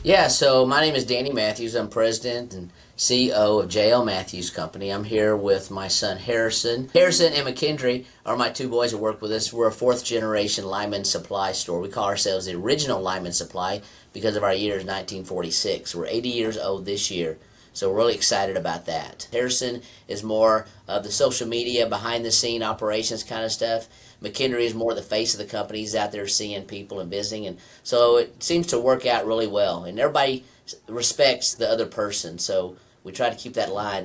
Yeah, so my name is Danny Matthews. I'm president and CEO of JL Matthews Company. I'm here with my son Harrison. Harrison and McKendry are my two boys that work with us. We're a fourth generation Lyman Supply store. We call ourselves the original Lyman Supply because of our year is 1946. We're 80 years old this year. So we're really excited about that. Harrison is more of the social media, behind the scene operations kind of stuff. McKendry is more the face of the company. He's out there seeing people and visiting, and so it seems to work out really well. And everybody respects the other person, so we try to keep that line,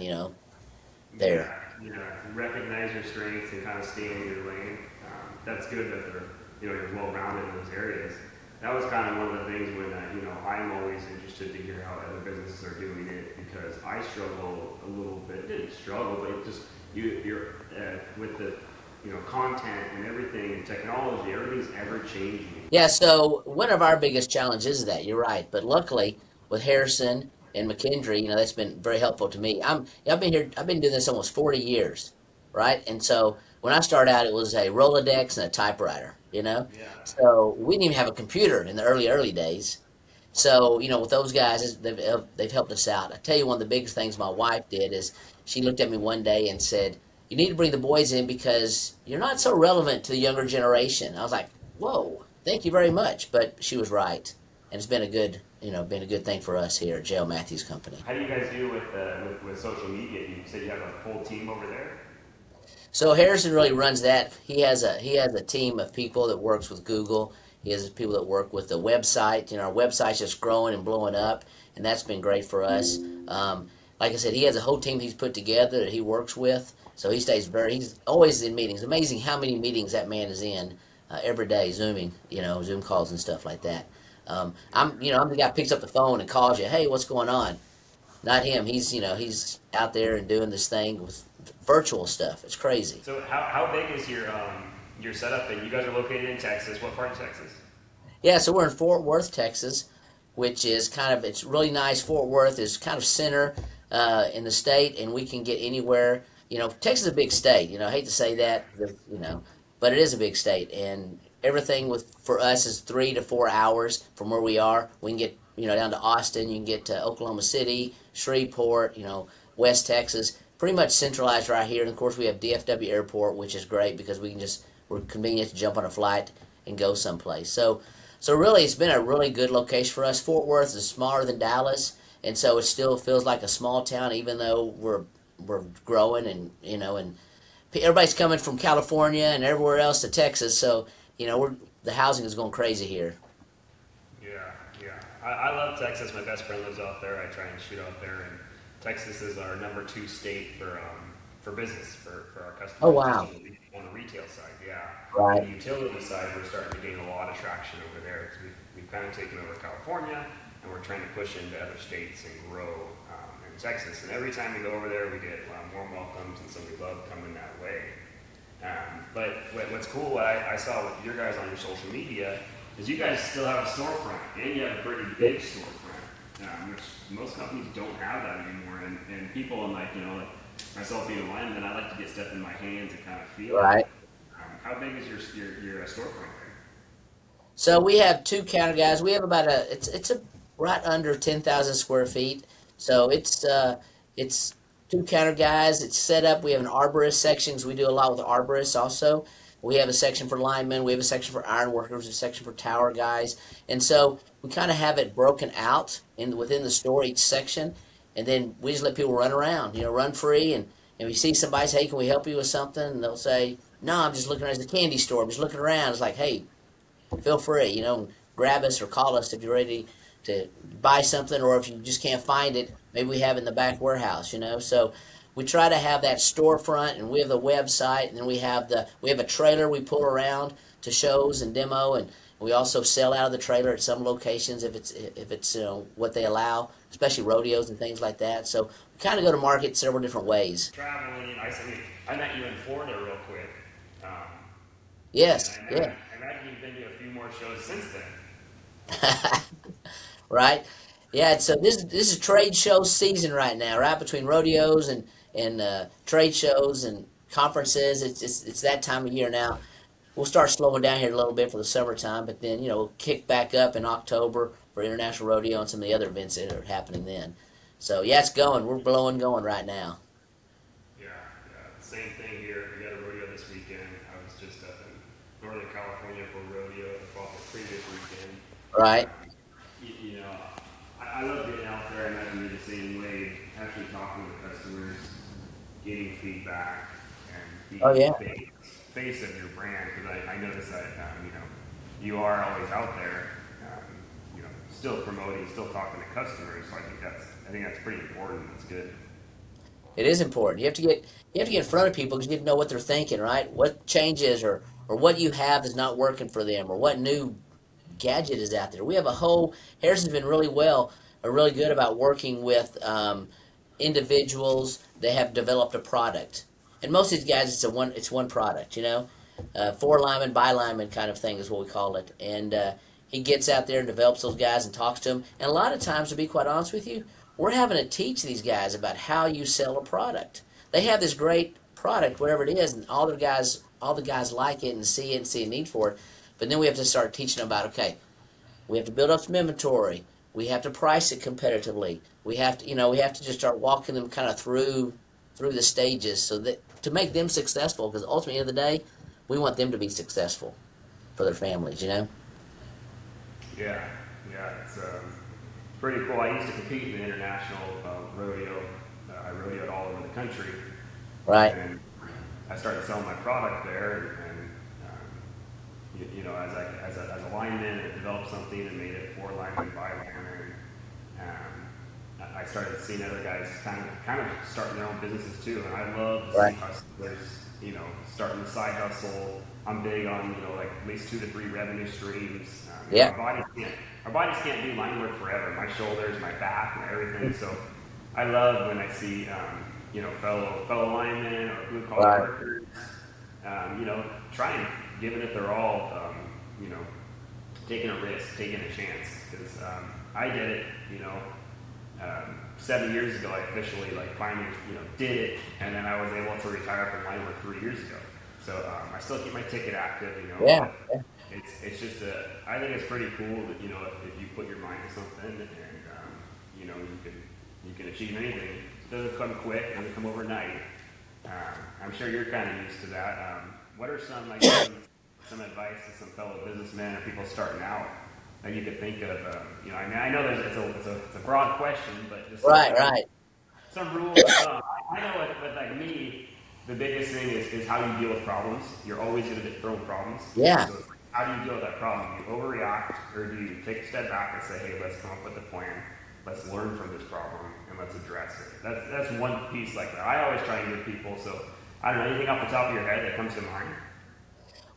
there. Yeah, recognize your strengths and kind of stay in your lane. That's good that you're well rounded in those areas. That was kind of one of the things when, I'm always interested to hear how other businesses are doing it because I struggle a little bit. Didn't struggle, but it just you're with the content and everything and technology. Everything's ever changing. Yeah, so one of our biggest challenges is that you're right, but luckily with Harrison and McKendry, that's been very helpful to me. I've been here, I've been doing this almost 40 years, right? And so when I started out, it was a Rolodex and a typewriter. Yeah. So we didn't even have a computer in the early days. So with those guys, they've helped us out. I tell you, one of the biggest things my wife did is she looked at me one day and said, "You need to bring the boys in because you're not so relevant to the younger generation." I was like, "Whoa, thank you very much." But she was right, and it's been a good thing for us here at J.L. Matthews Company. How do you guys do with social media? You said you have a full team over there. So Harrison really runs that. He has a team of people that works with Google. He has people that work with the website. Our website's just growing and blowing up, and that's been great for us. Like I said, he has a whole team he's put together that he works with. So he's always in meetings. Amazing how many meetings that man is in every day, Zooming, Zoom calls and stuff like that. I'm the guy who picks up the phone and calls you, "Hey, what's going on?" Not him. He's out there and doing this thing with virtual stuff. It's crazy. So how big is your setup? And you guys are located in Texas. What part of Texas? Yeah, so we're in Fort Worth, Texas, which is it's really nice. Fort Worth is kind of center in the state, and we can get anywhere. Texas is a big state. I hate to say that, but it is a big state, and everything for us is 3 to 4 hours from where we are. We can get down to Austin. You can get to Oklahoma City, Shreveport. West Texas, pretty much centralized right here. And of course, we have DFW Airport, which is great because we're convenient to jump on a flight and go someplace. So really, it's been a really good location for us. Fort Worth is smaller than Dallas, and so it still feels like a small town, even though we're growing and everybody's coming from California and everywhere else to Texas. So the housing is going crazy here. Yeah, yeah. I love Texas. My best friend lives out there. I try and shoot out there, and Texas is our number two state for business for our Oh customers. Just wow! on the retail side, yeah. On Right. the utility side, we're starting to gain a lot of traction over there. 'Cause we've kind of taken over California, and we're trying to push into other states and grow in Texas. And every time we go over there, we get warm welcomes, and so we love coming that way. But what's cool, what I saw with your guys on your social media, is you guys still have a storefront, and you have a pretty big storefront, which most companies don't have that anymore. And people, and like myself being a lineman, I like to get stuff in my hands and kind of feel it. Right. How big is your storefront there? So we have two counter guys. We have about it's a right under 10,000 square feet. So it's two counter guys. It's set up. We have an arborist section 'cause we do a lot with arborists also. We have a section for linemen. We have a section for iron workers. A section for tower guys. And so we kind of have it broken out within the store each section, and then we just let people run around. Run free. And we see somebody say, "Hey, can we help you with something?" And they'll say, "No, I'm just looking at the candy store. I'm just looking around." It's like, "Hey, feel free, grab us or call us if you're ready to buy something, or if you just can't find it, maybe we have it in the back warehouse. So we try to have that storefront, and we have the website, and then we have a trailer we pull around to shows and demo, and we also sell out of the trailer at some locations if it's what they allow, especially rodeos and things like that. So we kind of go to market several different ways. Traveling, I met you in Florida real quick, um, and Yes, yeah. I imagine you've been to a few more shows since then. Right? Yeah, so this is trade show season right now, right between rodeos and trade shows and conferences. It's that time of year now. We'll start slowing down here a little bit for the summertime, but then we'll kick back up in October for International Rodeo and some of the other events that are happening then. So yeah, it's going. We're blowing going right now. Yeah, yeah. Same thing here. We got a rodeo this weekend. I was just up in Northern California for a rodeo the previous weekend. Right? You know, I love getting out there. I imagine you're the same way. Actually talking with customers, getting feedback, and Oh being yeah. the face of your brand. Because I notice that you are always out there, still promoting, still talking to customers. So I think that's pretty important. That's good. It is important. You have to get in front of people because you have to know what they're thinking, right? What changes or what you have is not working for them, or what new gadget is out there. We have a whole Harrison's been really good about working with individuals. They have developed a product, and most of these guys it's one product. Four lineman, bi lineman kind of thing is what we call it, and he gets out there and develops those guys and talks to them. And a lot of times, to be quite honest with you, we're having to teach these guys about how you sell a product. They have this great product, whatever it is, and all the guys like it and see a need for it. But then we have to start teaching them about, okay, we have to build up some inventory. We have to price it competitively. We have to just start walking them kind of through the stages so that to make them successful. Because ultimately, at the end of the day, we want them to be successful for their families. Yeah, yeah, it's pretty cool. I used to compete in the international rodeo. I rodeoed all over the country, Right, and I started selling my product there. And as a lineman, I developed something and made it four lineman, five lineman. I started seeing other guys kind of starting their own businesses too, and I love to see right, hustlers, starting the side hustle. I'm big on like at least 2 to 3 revenue streams. yeah, Our bodies can't do line work forever. My shoulders, my back, and everything. So I love when I see fellow linemen or blue collar right, workers, trying giving it their all. Taking a risk, taking a chance. Because I did it, 7 years ago. I officially finally did it, and then I was able to retire from line work 3 years ago. So I still keep my ticket active, yeah, but it's just I think it's pretty cool that if you put your mind to something and you can achieve anything. It doesn't come quick, it doesn't come overnight. I'm sure you're kind of used to that. What are some advice to some fellow businessmen or people starting out that you could think of? I know it's a broad question, but just right, right. some rules of thumb. I know with me, the biggest thing is how you deal with problems. You're always going to get thrown problems. Yeah. So it's like, how do you deal with that problem? Do you overreact, or do you take a step back and say, hey, let's come up with a plan. Let's learn from this problem and let's address it. That's one piece like that. I always try and give people. So I don't know, anything off the top of your head that comes to mind?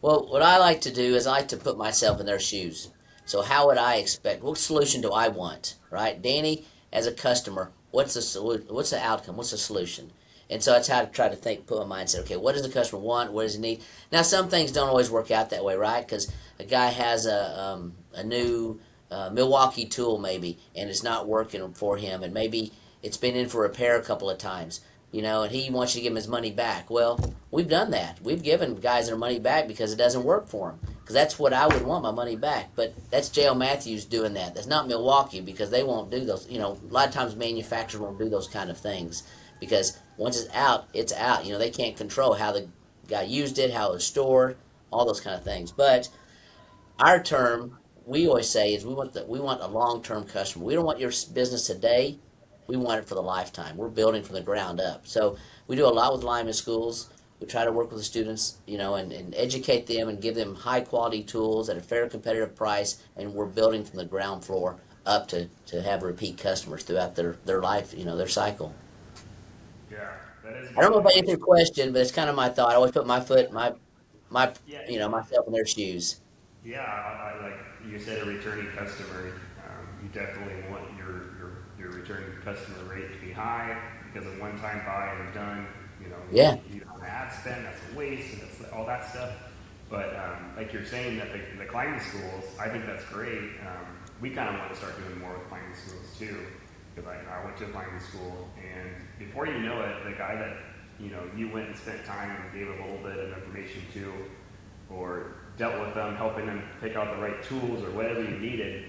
Well, what I like to do is I like to put myself in their shoes. So how would I expect? What solution do I want? Right, Danny, as a customer, what's the solution? What's the outcome? What's the solution? And so that's how I try to think, put my mindset. Okay, what does the customer want? What does he need? Now, some things don't always work out that way, right? Because a guy has a new Milwaukee tool maybe, and it's not working for him, and maybe it's been in for repair a couple of times, and he wants you to give him his money back. Well, we've done that. We've given guys their money back because it doesn't work for them. Because that's what I would want, my money back. But that's J.L. Matthews doing that. That's not Milwaukee because they won't do those. A lot of times manufacturers won't do those kind of things because once it's out, it's out. They can't control how the guy used it, how it was stored, all those kind of things. But our term, we always say, is we want a long term customer. We don't want your business today. We want it for the lifetime. We're building from the ground up. So we do a lot with lineman schools. We try to work with the students, and educate them and give them high quality tools at a fair competitive price. And we're building from the ground floor up to have repeat customers throughout their life, their cycle. Yeah, that is a I don't good know if I point. answered your question, but it's kind of my thought. I always put my Yeah, myself in their shoes. yeah. Like you said, a returning customer. You definitely want your returning customer rate to be high because a one-time buy and done. Yeah, You don't have ad spend. That's a waste, and that's all that stuff. But like you're saying that the climbing schools, I think that's great. We kind of want to start doing more with climbing schools too, because I went to a climbing school, and before you know it, the guy that you went and spent time and gave a little bit of information to, or dealt with them, helping them pick out the right tools or whatever you needed,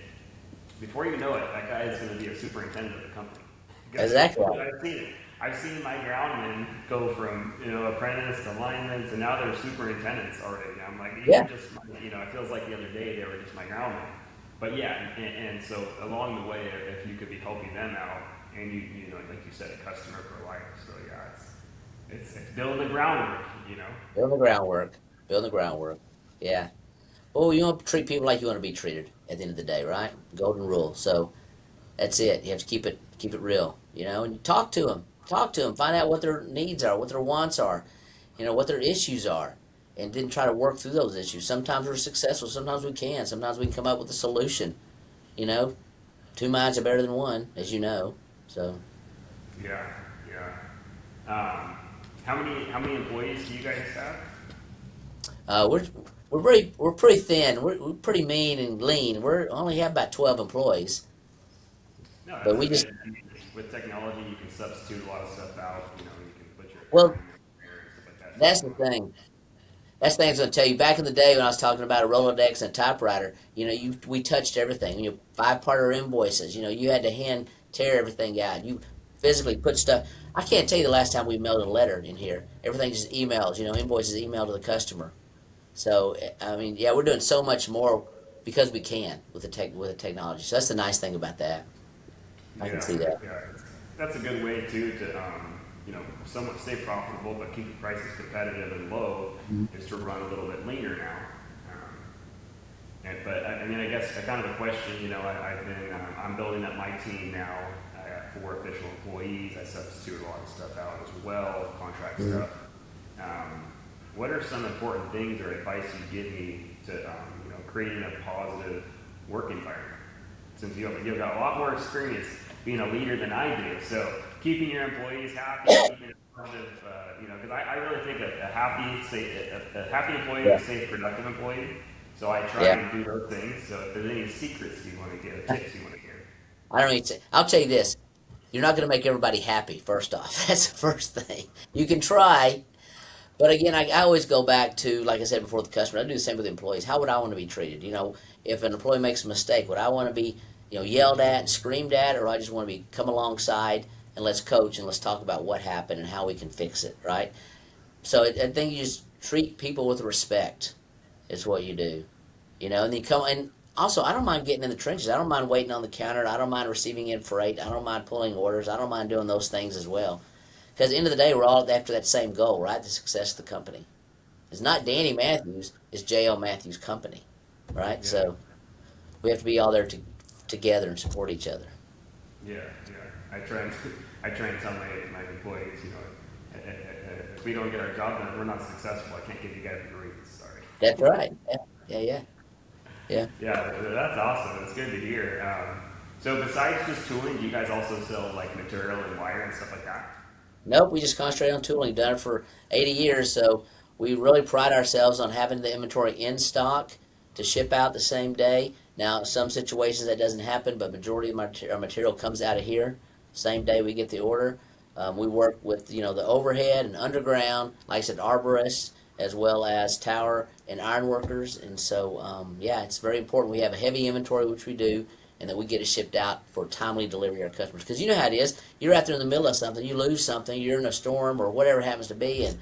before you know it, that guy is going to be a superintendent of the company. Because Exactly. I've seen it. I've seen my groundmen go from apprentice to linemen to now they're superintendents already. I'm like, you Yeah. were just it feels like the other day they were just my groundmen. But yeah, and so along the way, if you could be helping them out, and you know like you said, a customer for life. So yeah, it's building the groundwork. Building the groundwork. Building the groundwork. Yeah. Well, you want to treat people like you want to be treated at the end of the day, right? Golden rule. So that's it. You have to keep it real, and you talk to them. Talk to them. Find out what their needs are, what their wants are, what their issues are, and then try to work through those issues. Sometimes we're successful. Sometimes we can. Sometimes we can come up with a solution. You know, two minds are better than one, as you know. So, Yeah, yeah. How many employees do you guys have? uh, we're we're pretty thin. We're pretty mean and lean. We only have about 12 employees, No, but that's we just good. I mean, with technology, you can substitute a lot of stuff out. You can put your well, accounting in there and stuff like that. that's Save the money. thing. That's the thing I was going to tell you. Back in the day when I was talking about a Rolodex and a typewriter, we touched everything. Five-parter invoices. You had to hand tear everything out. You physically put stuff. I can't tell you the last time we mailed a letter in here. Everything just emails. Invoices emailed to the customer. So I mean, yeah, we're doing so much more because we can with the technology. So that's the nice thing about that. I can Yeah, see that. yeah. That's a good way too to somewhat stay profitable but keep the prices competitive and low. Is to run a little bit leaner now. Um, but I mean, I guess kind of a question. I'm building up my team now. I got 4 official employees. I substitute a lot of stuff out as well, contract Mhm. stuff. What are some important things or advice you give me to creating a positive work environment? Since you've got a lot more experience being a leader than I do, so keeping your employees happy, keeping it positive, because I really think a happy employee Yeah, is a safe, productive employee. So I try yeah. and do those things. So if there's any secrets you want to give, tips you want to give. I don't need to. I'll tell you this. You're not going to make everybody happy. First off, that's the first thing. You can try. But again, I always go back to, like I said before, the customer. I do the same with employees. How would I want to be treated? If an employee makes a mistake, would I want to be, yelled at and screamed at, or I just want to be come alongside and let's coach and let's talk about what happened and how we can fix it, right? So I think you just treat people with respect is what you do, and then come and also I don't mind getting in the trenches. I don't mind waiting on the counter. I don't mind receiving in freight. I don't mind pulling orders. I don't mind doing those things as well. Because at the end of the day, we're all after that same goal, right? The success of the company. It's not Danny Matthews, it's J.L. Matthews Company, right? Yeah, So we have to be all there together and support each other. yeah, yeah. I try and tell my employees, if we don't get our job done, we're not successful. I can't give you guys a raise. Sorry. That's right. Yeah, yeah, yeah. Yeah. Yeah, that's awesome. It's good to hear. So besides just tooling, do you guys also sell like material and wire and stuff like that? Nope, we just concentrate on tooling. Done it for 80 years, so we really pride ourselves on having the inventory in stock to ship out the same day. Now, in some situations that doesn't happen, but majority of our material comes out of here same day we get the order. We work with the overhead and underground, like I said, arborists as well as tower and ironworkers, and so yeah, it's very important. We have a heavy inventory, which we do, and that we get it shipped out for timely delivery to our customers. Because you know how it is. You're out there in the middle of something, you lose something, you're in a storm or whatever it happens to be, and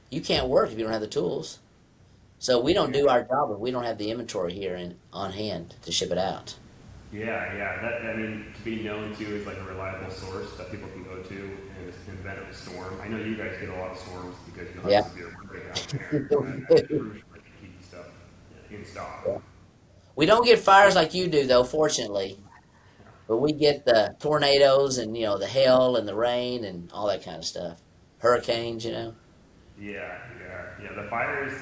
you can't work if you don't have the tools. So we don't Yeah, do our job if we don't have the inventory here on hand to ship it out. yeah, yeah. That I mean, to be known to as like a reliable source that people can go to in event of a storm. I know you guys get a lot of storms because you'll Yeah. have severe weather down there, and that's crucial to keep stuff in stock. We don't get fires like you do, though, fortunately. But we get the tornadoes and the hail and the rain and all that kind of stuff. Hurricanes. Yeah, yeah, yeah. The fires,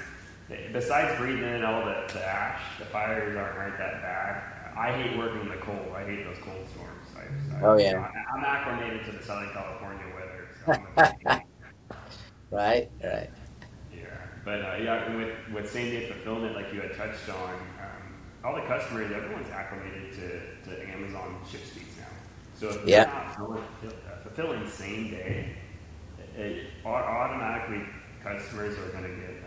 besides breathing in all the ash, the fires aren't that bad. I hate working in the cold. I hate those cold storms. Oh yeah. I'm acclimated to the Southern California weather, so I'm a big Right. Right. yeah. But yeah, and with same day fulfillment, like you had touched on, all the customers, everyone's acclimated to Amazon ship speeds now. So if they're Yeah. not fulfilling same day, automatically customers are going to get,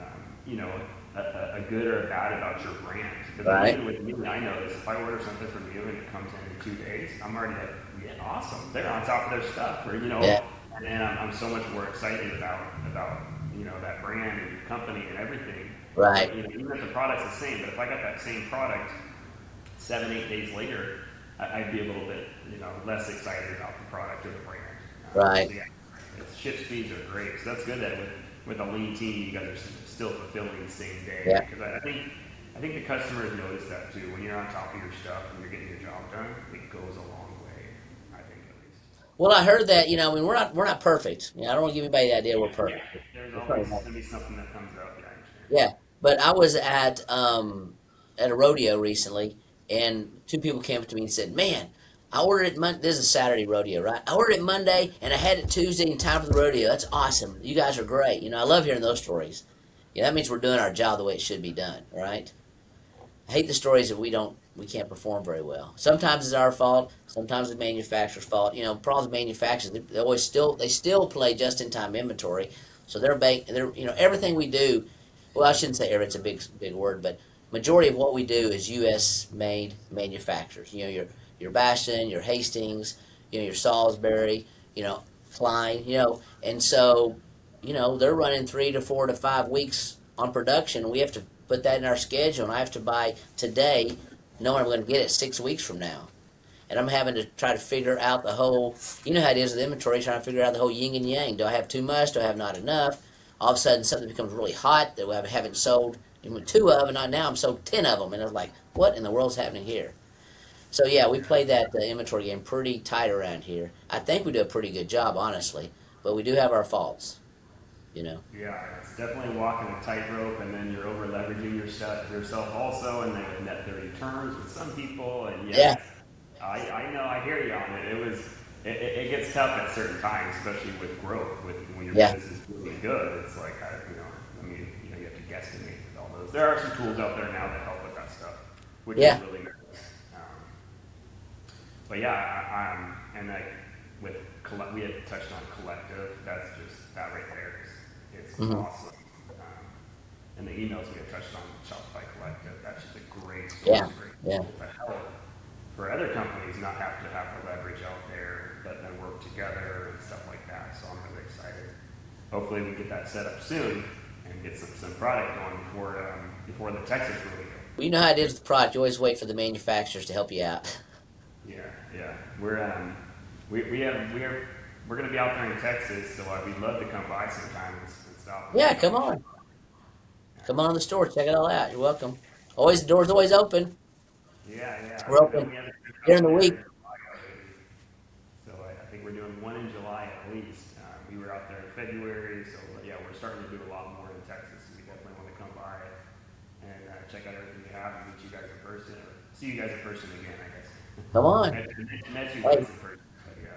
a good or a bad about your brand. Because like, Right. even with me, I know this. If I order something from you and it comes in 2 days, I'm already like, yeah, awesome. They're on top of their stuff, or Yeah. and I'm so much more excited about that brand and your company and everything. Right. But even if the product's the same, but if I got that same product 7, 8 days later, I'd be a little bit less excited about the product or the brand. Right. So yeah, ship speeds are great. So that's good that with a lean team, you guys are still fulfilling the same day. Yeah. Because I think the customers notice that too. When you're on top of your stuff and you're getting your job done, it goes a long way. I think at least. Well, I heard that, I mean, we're not perfect. I don't want to give anybody the idea we're Yeah, perfect. there's We're always probably not. going to be something that comes up. Yeah, I understand. Yeah. But I was at a rodeo recently, and two people came up to me and said, "Man, I ordered it Monday. This is a Saturday rodeo, right? I ordered it Monday, and I had it Tuesday in time for the rodeo. That's awesome. You guys are great. I love hearing those stories. Yeah, that means we're doing our job the way it should be done, right? I hate the stories that we can't perform very well. Sometimes it's our fault. Sometimes it's the manufacturer's fault. Problems with manufacturers. They still play just in time inventory, so they're everything we do. Well, I shouldn't say every. It's a big word, but majority of what we do is U.S. made manufacturers. Your Bastion, your Hastings, your Salisbury, Klein, and so they're running 3 to 4 to 5 weeks on production. We have to put that in our schedule, and I have to buy today, knowing I'm going to get it 6 weeks from now. And I'm having to try to figure out the whole, how it is with inventory, trying to figure out the whole yin and yang. Do I have too much? Do I have not enough? All of a sudden, something becomes really hot that I haven't sold even two of, and now I'm sold 10 of them. And I was like, what in the world's happening here? So, yeah, we play that inventory game pretty tight around here. I think we do a pretty good job, honestly, but we do have our faults. Yeah, it's definitely walking a tightrope, and then you're over leveraging yourself also, and then with net 30 terms with some people, and Yeah, yes, I know, I hear you on it. It gets tough at certain times, especially with growth, with when your yeah, business is really good. It's like you have to guesstimate with all those. There are some tools out there now that help with that stuff, which is yeah. really nice. But yeah, and like we had touched on collective. That's just that right there. It's Hmm. awesome. And the emails we had touched on Shopify Collective. That's just a great Yeah, source, great yeah. tool to help for other companies not have to have the leverage out there, but then work together and stuff like that. So I'm really excited. Hopefully we get that set up soon and get some product going before the Texas rodeo. Well, you know how it is with the product. You always wait for the manufacturers to help you out. Yeah, yeah. We're going to be out there in Texas, so we'd love to come by sometime and stop and Yeah, check out come the show. on. Come on to the store. Check it all out. You're welcome. Always, the door's always open. Yeah, yeah. We're I know open we have a trip during out the there week. in July already, so I think we're doing one in July at least. We were out there in February, so yeah, we're starting to do a lot more in Texas. So we definitely want to come by and check out everything we have and meet you guys in person, or see you guys in person again, I guess. Come on. Met you Hey, once in person, but yeah.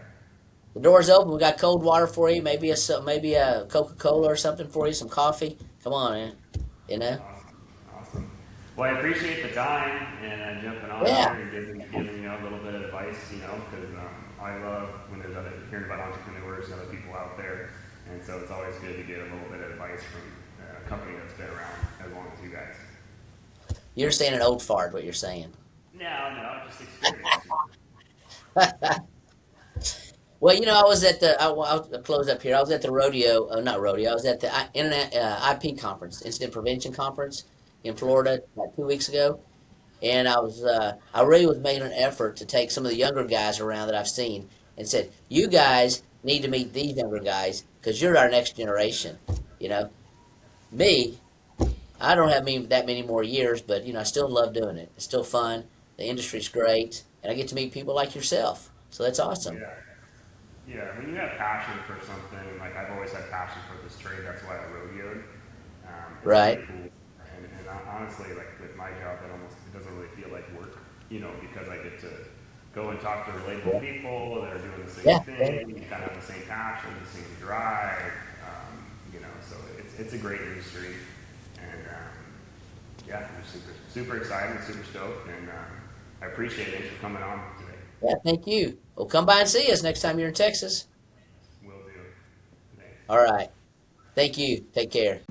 the door's open. We got cold water for you. Maybe a Coca-Cola or something for you. Some coffee. Come on, man. You know? Awesome, awesome. Well, I appreciate the time and jumping on here Yeah. and giving a little bit of advice, because I love when there's hearing about entrepreneurs and other people out there, and so it's always good to get a little bit of advice from a company that's been around as long as you guys. You're saying an old fart. What you're saying? No, no, just experience. Well, I was at the. I'll close up here. I was at the rodeo. Not rodeo. I was at the Internet IP conference, Incident Prevention Conference in Florida, like 2 weeks ago. And I really was making an effort to take some of the younger guys around that I've seen and said, you guys need to meet these younger guys because you're our next generation. You know, me, I don't have that many more years, but I still love doing it. It's still fun. The industry's great, and I get to meet people like yourself. So that's awesome. Yeah, yeah. When you have passion for something, like I've always had passion for this trade, that's why I rodeoed. It's really Right? cool. And honestly, like with my job, it doesn't really feel like work, because I get to go and talk to relatable Yeah. people that are doing the same Yeah. Yeah. thing, you kind of have the same passion, the same drive, so it's a great industry. And yeah, I'm super, super excited, super stoked, and I appreciate it. Thanks for coming on today. Yeah. Thank you. Well, come by and see us next time you're in Texas. Will do. Thanks. All right. Thank you. Take care.